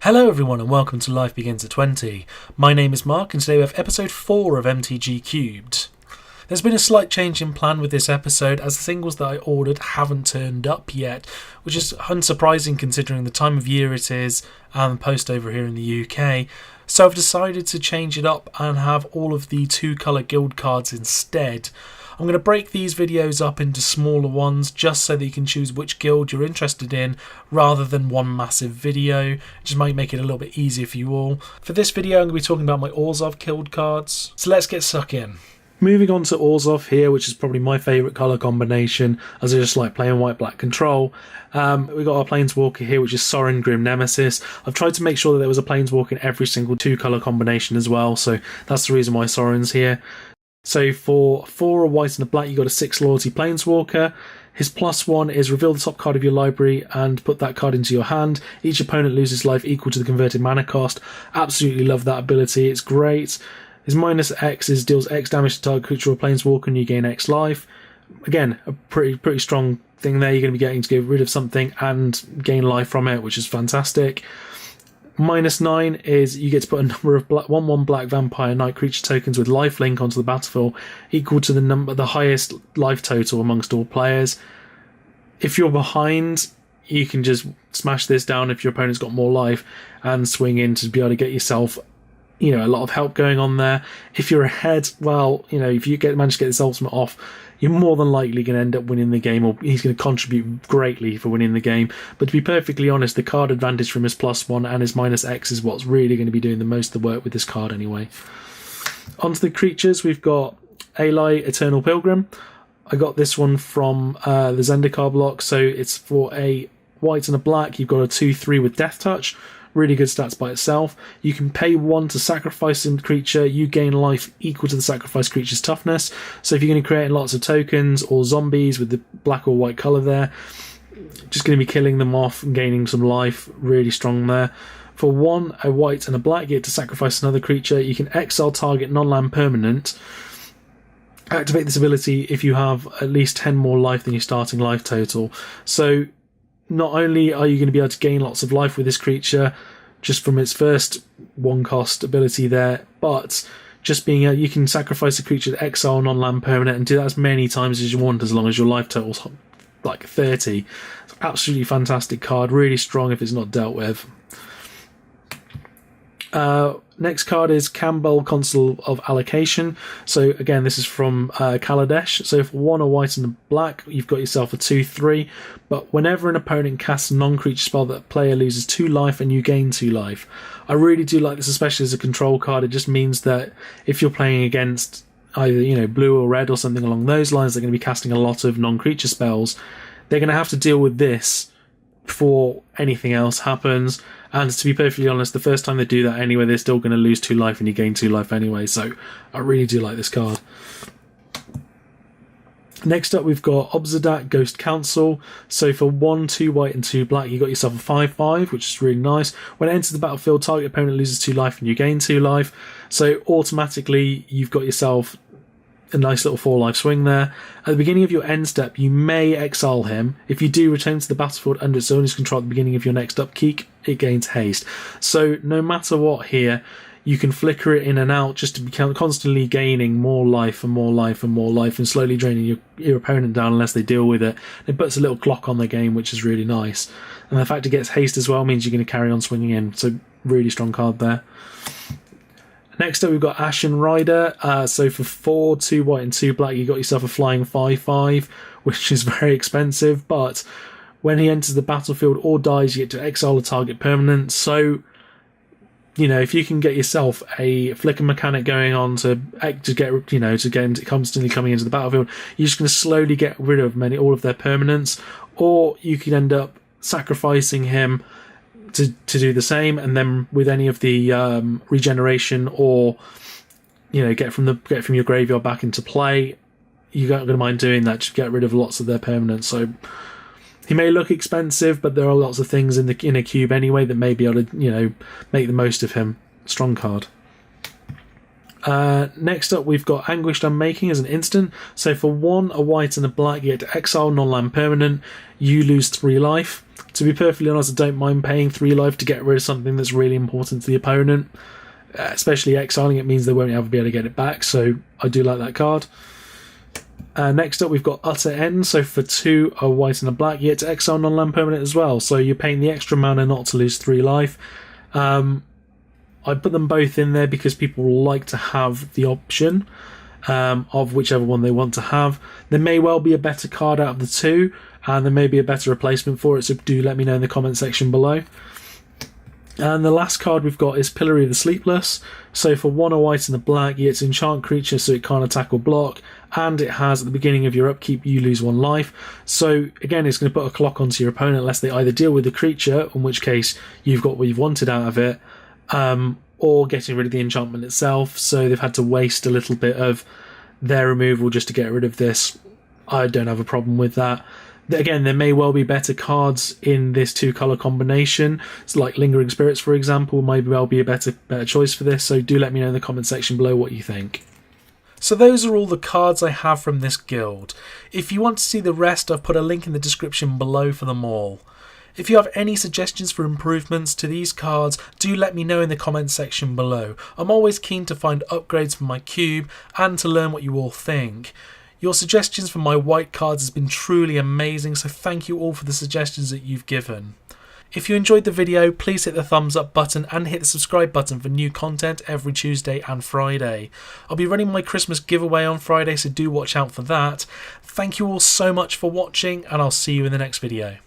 Hello everyone and welcome to Life Begins at 20. My name is Mark and today we have episode 4 of MTG Cubed. There's been a slight change in plan with this episode as the singles that I ordered haven't turned up yet, which is unsurprising considering the time of year it is and the post over here in the UK. So I've decided to change it up and have all of the 2-colour guild cards instead. I'm going to break these videos up into smaller ones just so that you can choose which guild you're interested in rather than one massive video. It just might make it a little bit easier for you all. For this video I'm going to be talking about my Orzhov guild cards. So let's get stuck in. Moving on to Orzhov here, which is probably my favourite colour combination as I just like playing white-black control. We've got our Planeswalker here, which is Sorin Grim Nemesis. I've tried to make sure that there was a Planeswalker in every single 2-colour combination as well, so that's the reason why Sorin's here. So for 4 a white and a black, you got a 6 loyalty Planeswalker. His +1 is reveal the top card of your library and put that card into your hand. Each opponent loses life equal to the converted mana cost. Absolutely love that ability, it's great. His -X is deals X damage to target creature or Planeswalker and you gain X life. Again, a pretty strong thing there. You're going to be getting to get rid of something and gain life from it, which is fantastic. -9 is you get to put a number of 1/1 black vampire knight creature tokens with lifelink onto the battlefield equal to the highest life total amongst all players. If you're behind, you can just smash this down if your opponent's got more life and swing in to be able to get yourself a lot of help going on there. If you're ahead, well, if you manage to get this ultimate off, you're more than likely going to end up winning the game, or he's going to contribute greatly for winning the game. But to be perfectly honest, the card advantage from his +1 and his -X is what's really going to be doing the most of the work with this card anyway. Onto the creatures, we've got Eli, Eternal Pilgrim. I got this one from the Zendikar block, so it's for a white and a black. You've got a 2/3 with Death Touch. Really good stats by itself. You can pay 1 to sacrifice a creature. You gain life equal to the sacrificed creature's toughness. So if you're going to create lots of tokens or zombies with the black or white colour there, just going to be killing them off and gaining some life. Really strong there. For 1, a white and a black, you get to sacrifice another creature. You can exile target non-land permanent. Activate this ability if you have at least 10 more life than your starting life total. So not only are you going to be able to gain lots of life with this creature just from its first 1-cost ability there, but just being able, you can sacrifice a creature to exile non-land permanent and do that as many times as you want as long as your life total's like 30. It's an absolutely fantastic card, really strong if it's not dealt with. Next card is Campbell, Consul of Allocation. So again, this is from Kaladesh. So for 1 a white and a black, you've got yourself a 2/3. But whenever an opponent casts a non-creature spell, that player loses 2 life and you gain 2 life. I really do like this, especially as a control card. It just means that if you're playing against either blue or red or something along those lines, they're going to be casting a lot of non-creature spells. They're going to have to deal with this before anything else happens. And to be perfectly honest, the first time they do that anyway, they're still going to lose 2 life and you gain 2 life anyway. So I really do like this card. Next up, we've got Obzedat, Ghost Council. So for 1, 2 white and 2 black, you got yourself a 5/5, which is really nice. When it enters the battlefield, target opponent loses 2 life and you gain 2 life. So automatically, you've got yourself a nice little 4-life swing there. At the beginning of your end step, you may exile him. If you do, return to the battlefield under its owner's control at the beginning of your next upkeep, it gains haste. So no matter what here, you can flicker it in and out just to be constantly gaining more life and more life and more life and slowly draining your opponent down unless they deal with it. It puts a little clock on the game, which is really nice. And the fact it gets haste as well means you're going to carry on swinging in. So really strong card there. Next up, we've got Ashen Rider. So for 4, 2 white and 2 black, you got yourself a flying 5/5, which is very expensive. But when he enters the battlefield or dies, you get to exile a target permanent. So, if you can get yourself a flicker mechanic going on to get him constantly coming into the battlefield, you're just going to slowly get rid of all of their permanents, or you can end up sacrificing him to do the same, and then with any of the regeneration or get from your graveyard back into play, you're not going to mind doing that. Just get rid of lots of their permanents. So he may look expensive, but there are lots of things in a cube anyway that may be able to make the most of him. Strong card. Next up, we've got Anguished Unmaking as an instant. So for 1, a white and a black, you get to exile non-land permanent. You lose 3 life. To be perfectly honest, I don't mind paying 3 life to get rid of something that's really important to the opponent. Especially exiling, it means they won't ever be able to get it back, so I do like that card. Next up, we've got Utter End. So for 2, a white and a black, you get to exile non-land permanent as well. So you're paying the extra mana not to lose 3 life. I put them both in there because people like to have the option of whichever one they want to have. There may well be a better card out of the 2, and there may be a better replacement for it, so do let me know in the comment section below. And the last card we've got is Pillory of the Sleepless. So for 1, a white and a black, you get to enchant creature so it can't attack or block, and it has, at the beginning of your upkeep, you lose 1 life. So again, it's going to put a clock onto your opponent unless they either deal with the creature, in which case you've got what you've wanted out of it, or getting rid of the enchantment itself. So they've had to waste a little bit of their removal just to get rid of this. I don't have a problem with that. Again, there may well be better cards in this 2-colour combination. So like Lingering Spirits, for example, might well be a better choice for this. So do let me know in the comment section below what you think. So those are all the cards I have from this guild. If you want to see the rest, I've put a link in the description below for them all. If you have any suggestions for improvements to these cards, do let me know in the comment section below. I'm always keen to find upgrades for my cube and to learn what you all think. Your suggestions for my white cards has been truly amazing, so thank you all for the suggestions that you've given. If you enjoyed the video, please hit the thumbs up button and hit the subscribe button for new content every Tuesday and Friday. I'll be running my Christmas giveaway on Friday, so do watch out for that. Thank you all so much for watching, and I'll see you in the next video.